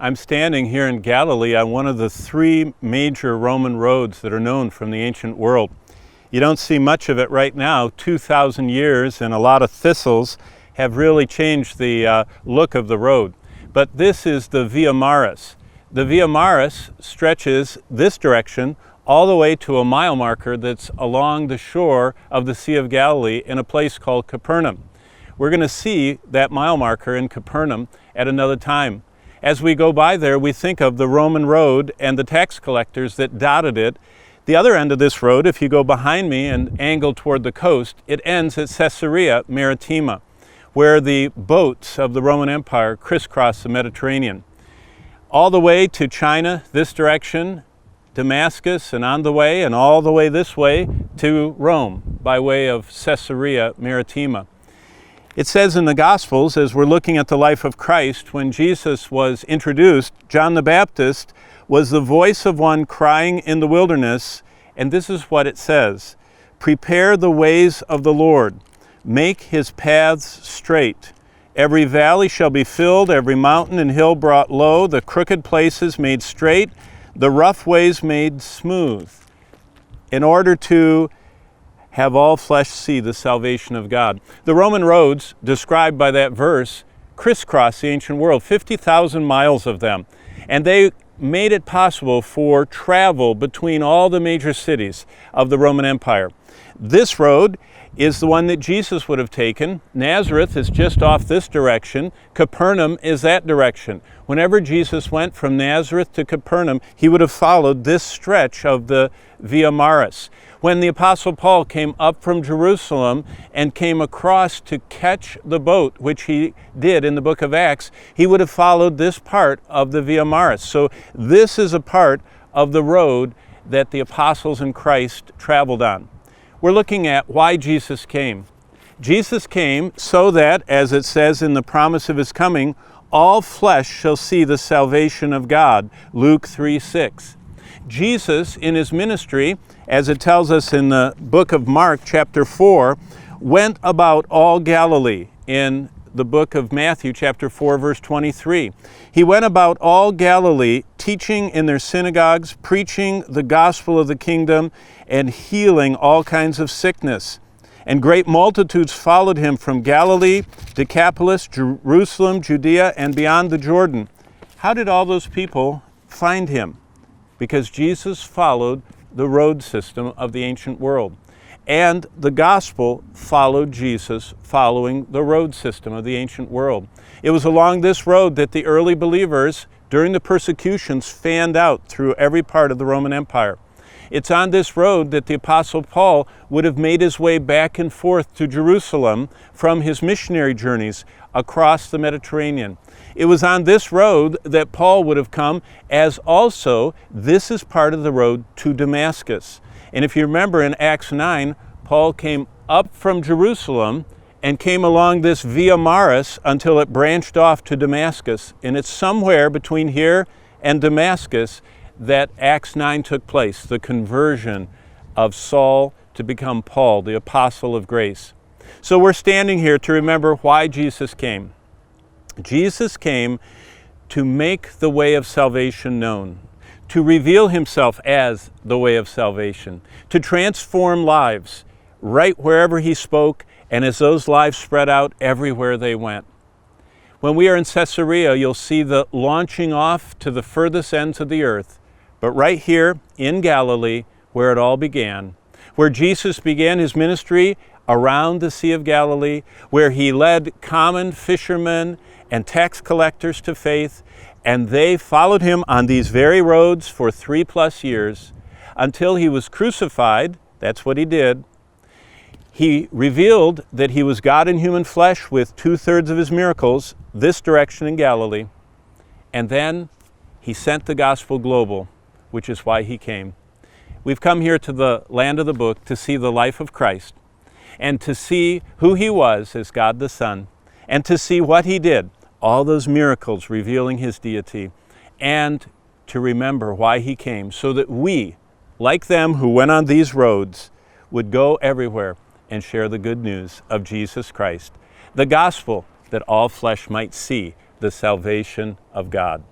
I'm standing here in Galilee on one of the three major Roman roads that are known from the ancient world. You don't see much of it right now. 2,000 years and a lot of thistles have really changed the look of the road. But this is the Via Maris. The Via Maris stretches this direction all the way to a mile marker that's along the shore of the Sea of Galilee in a place called Capernaum. We're going to see that mile marker in Capernaum at another time. As we go by there, we think of the Roman road and the tax collectors that dotted it. The other end of this road, if you go behind me and angle toward the coast, it ends at Caesarea Maritima, where the boats of the Roman Empire crisscross the Mediterranean. All the way to China, this direction, Damascus, and on the way, and all the way this way to Rome by way of Caesarea Maritima. It says in the Gospels, as we're looking at the life of Christ, when Jesus was introduced, John the Baptist was the voice of one crying in the wilderness, and this is what it says: "Prepare the ways of the Lord, make his paths straight. Every valley shall be filled, every mountain and hill brought low, the crooked places made straight, the rough ways made smooth," in order to have all flesh see the salvation of God. The Roman roads described by that verse crisscross the ancient world, 50,000 miles of them, and they made it possible for travel between all the major cities of the Roman Empire. This road is the one that Jesus would have taken. Nazareth is just off this direction. Capernaum is that direction. Whenever Jesus went from Nazareth to Capernaum, he would have followed this stretch of the Via Maris. When the Apostle Paul came up from Jerusalem and came across to catch the boat, which he did in the book of Acts, he would have followed this part of the Via Maris. So this is a part of the road that the apostles in Christ traveled on. We're looking at why Jesus came. Jesus came so that, as it says in the promise of his coming, all flesh shall see the salvation of God, Luke 3:6. Jesus, in his ministry, as it tells us in the book of Mark, chapter 4, went about all Galilee. In the book of Matthew, chapter 4, verse 23. He went about all Galilee, teaching in their synagogues, preaching the gospel of the kingdom, and healing all kinds of sickness. And great multitudes followed him from Galilee, Decapolis, Jerusalem, Judea, and beyond the Jordan. How did all those people find him? Because Jesus followed the road system of the ancient world. And the gospel followed Jesus following the road system of the ancient world. It was along this road that the early believers, during the persecutions, fanned out through every part of the Roman Empire. It's on this road that the Apostle Paul would have made his way back and forth to Jerusalem from his missionary journeys across the Mediterranean. It was on this road that Paul would have come, as also this is part of the road to Damascus. And if you remember in Acts 9, Paul came up from Jerusalem and came along this Via Maris until it branched off to Damascus. And it's somewhere between here and Damascus that Acts 9 took place, the conversion of Saul to become Paul, the apostle of grace. So we're standing here to remember why Jesus came. Jesus came to make the way of salvation known, to reveal himself as the way of salvation, to transform lives right wherever he spoke, and as those lives spread out, everywhere they went. When we are in Caesarea, you'll see the launching off to the furthest ends of the earth, but right here in Galilee, where it all began, where Jesus began his ministry around the Sea of Galilee, where he led common fishermen and tax collectors to faith, and they followed him on these very roads for 3+ years until he was crucified. That's what he did. He revealed that he was God in human flesh with 2/3 of his miracles, this direction in Galilee. And then he sent the gospel global, which is why he came. We've come here to the land of the book to see the life of Christ and to see who he was as God the Son and to see what he did, all those miracles revealing his deity, and to remember why he came, so that we, like them who went on these roads, would go everywhere and share the good news of Jesus Christ, the gospel that all flesh might see the salvation of God.